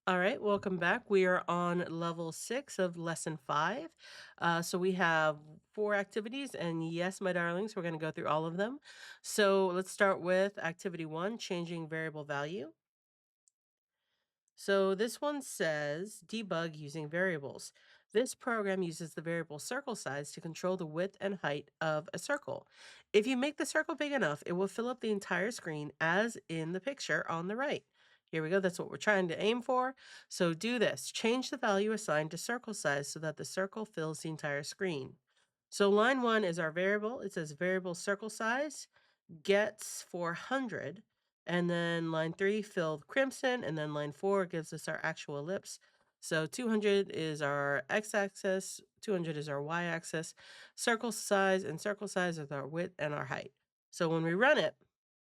All right, welcome back. We are on level 6 of lesson 5. So we have 4 activities, and yes, my darlings, we're going to go through all of them. So let's start with activity 1, changing variable value. So this one says debug using variables. This program uses the variable circle size to control the width and height of a circle. If you make the circle big enough, it will fill up the entire screen as in the picture on the right. Here we go. That's what we're trying to aim for. So do this. Change the value assigned to circle size so that the circle fills the entire screen. So line 1 is our variable. It says variable circle size gets 400, and then line 3 filled crimson, and then line 4 gives us our actual ellipse. So 200 is our x-axis, 200 is our y-axis, circle size and circle size is our width and our height. So when we run it,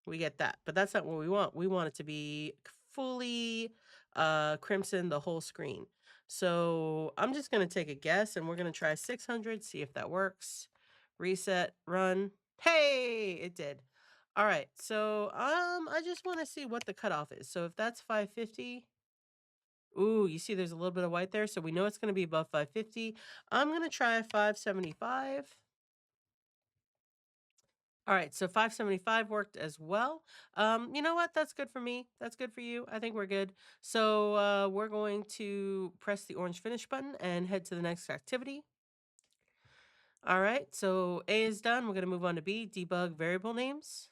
we get that, but that's not what we want. We want it to be fully crimson the whole screen. So I'm just going to take a guess, and we're going to try 600, see if that works. Reset, run. Hey, it did. All right. So, I just want to see what the cutoff is. So if that's 550, ooh, you see there's a little bit of white there, so we know it's going to be above 550. I'm going to try 575. All right, so 575 worked as well. You know what? That's good for me. That's good for you. I think we're good. So we're going to press the orange finish button and head to the next activity. All right, so A is done. We're going to move on to B, debug variable names.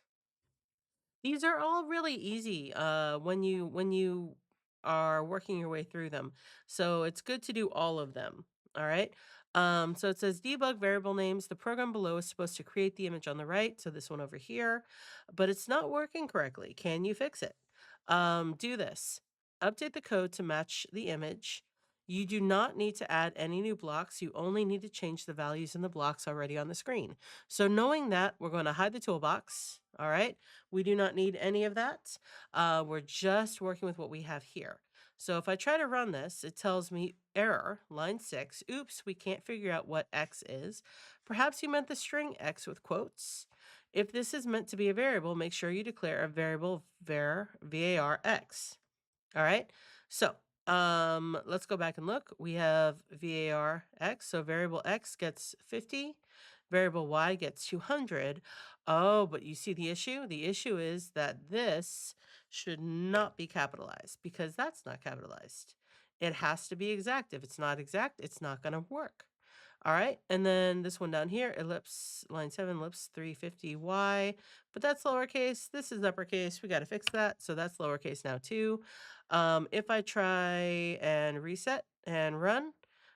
These are all really easy, when you are working your way through them. So it's good to do all of them. All right. So it says debug variable names. The program below is supposed to create the image on the right. So this one over here, but it's not working correctly. Can you fix it? Do this. Update the code to match the image. You do not need to add any new blocks. You only need to change the values in the blocks already on the screen. So knowing that, we're going to hide the toolbox. All right. We do not need any of that. We're just working with what we have here. So if I try to run this, it tells me error, line 6. Oops, we can't figure out what x is. Perhaps you meant the string x with quotes. If this is meant to be a variable, make sure you declare a variable var x. All right. So let's go back and look. We have var x. So variable x gets 50. Variable y gets 200. Oh, but you see the issue? The issue is that this should not be capitalized because that's not capitalized. It has to be exact. If it's not exact, it's not going to work. All right. And then this one down here, ellipse, line 7, ellipse 350y, but that's lowercase. This is uppercase. We got to fix that. So that's lowercase now too. If I try and reset and run,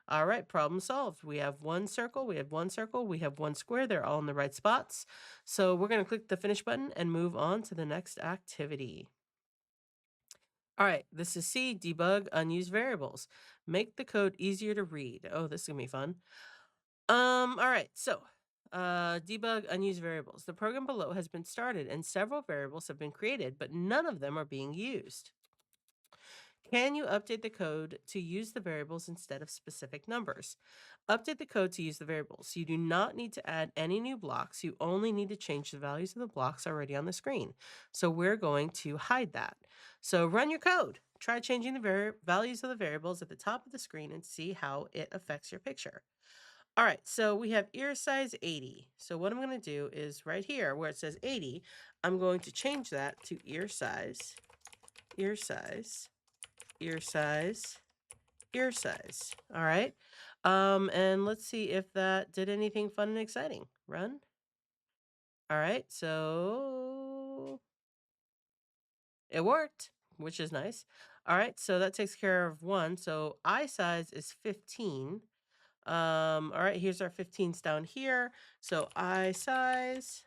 all right, problem solved. We have one circle, we have one circle, we have one square. They're all in the right spots. So we're going to click the finish button and move on to the next activity. All right, this is C, debug unused variables. Make the code easier to read. Oh, this is gonna be fun. All right, so debug unused variables. The program below has been started and several variables have been created, but none of them are being used. Can you update the code to use the variables instead of specific numbers? Update the code to use the variables. You do not need to add any new blocks. You only need to change the values of the blocks already on the screen. So we're going to hide that. So run your code. Try changing the values of the variables at the top of the screen and see how it affects your picture. All right, so we have ear size 80. So what I'm going to do is right here where it says 80, I'm going to change that to ear size, ear size, ear size, ear size. All right. And let's see if that did anything fun and exciting. Run. All right. So it worked, which is nice. All right. So that takes care of one. So eye size is 15. All right, here's our 15s down here. So eye size,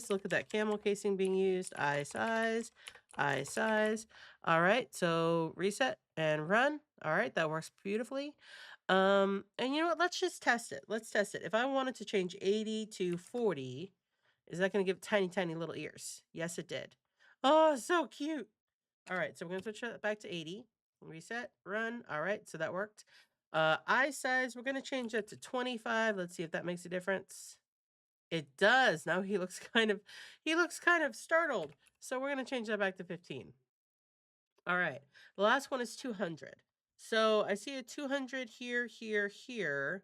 look at that camel casing being used, eye size, eye size. All right, so reset and run. All right, that works beautifully. And you know what, let's just test it. Let's test it. If I wanted to change 80 to 40, is that gonna give tiny, tiny little ears? Yes, it did. Oh, so cute. All right, so we're gonna switch that back to 80. Reset, run. All right, so that worked. Eye size, we're gonna change that to 25. Let's see if that makes a difference. It does. Now he looks kind of startled. So we're gonna change that back to 15. All right. The last one is 200. So I see a 200 here, here, here,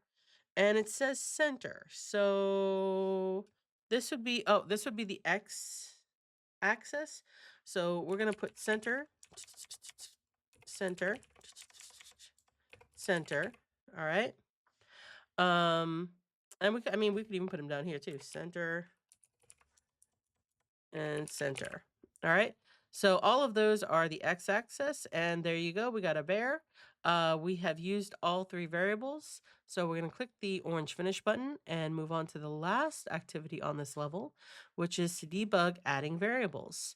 and it says center. So this would be the X axis. So we're going to put center, center, center. All right. Um, and I mean, we could even put them down here too. Center and center. All right. So all of those are the x-axis, and there you go. We got a bear. We have used all three variables. So we're going to click the orange finish button and move on to the last activity on this level, which is to debug adding variables.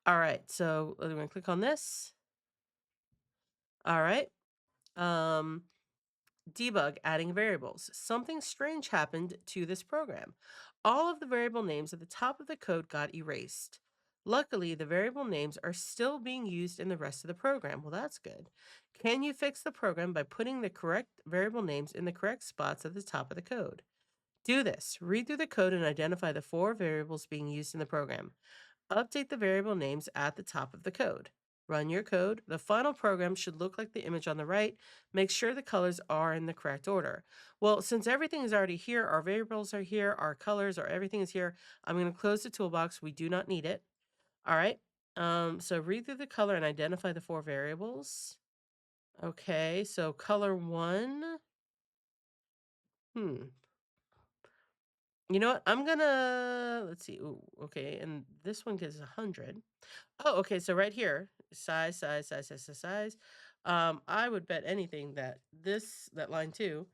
All right. So we're going to click on this. All right. Um, Debug adding variables. Something strange happened to this program. All of the variable names at the top of the code got erased. Luckily, the variable names are still being used in the rest of the program. Well, that's good. Can you fix the program by putting the correct variable names in the correct spots at the top of the code? Do this. Read through the code and identify the 4 variables being used in the program. Update the variable names at the top of the code. Run your code. The final program should look like the image on the right. Make sure the colors are in the correct order. Well, since everything is already here, our variables are here, our colors are everything is here, I'm going to close the toolbox. We do not need it. All right. So read through the color and identify the 4 variables. Okay, so color 1. You know what? I'm gonna, let's see. Ooh, okay, and this one gets 100. Oh, okay. So right here, size, size, size, size, size, size. I would bet anything that that line 2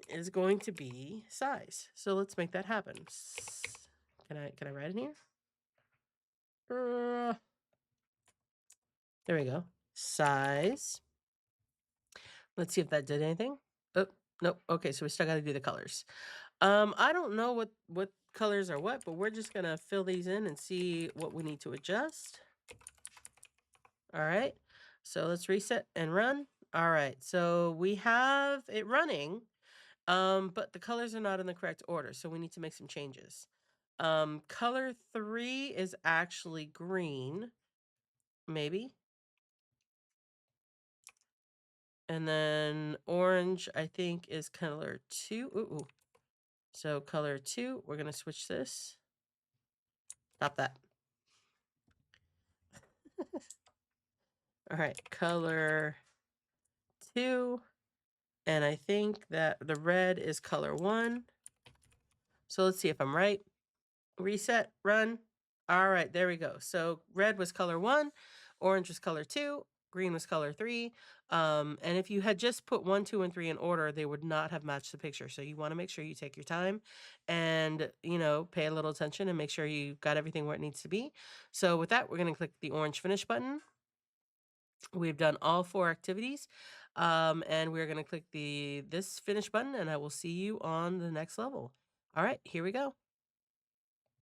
is going to be size. So let's make that happen. Can I write in here? Uh, there we go. Size. Let's see if that did anything. Oh, nope. Okay, so we still got to do the colors. I don't know what colors are what, but we're just gonna fill these in and see what we need to adjust. All right, so let's reset and run. All right, so we have it running, but the colors are not in the correct order, so we need to make some changes. Color 3 is actually green, maybe. And then orange, I think, is color 2. Ooh. So color 2, we're gonna switch this. Stop that. All right, color 2. And I think that the red is color 1. So let's see if I'm right. Reset, run. All right, there we go. So red was color 1, orange was color 2, green was color 3. And if you had just put 1, 2, and 3 in order, they would not have matched the picture. So you want to make sure you take your time and, pay a little attention and make sure you got everything where it needs to be. So with that, we're going to click the orange finish button. We've done all 4 activities, and we're going to click this finish button, and I will see you on the next level. All right, here we go.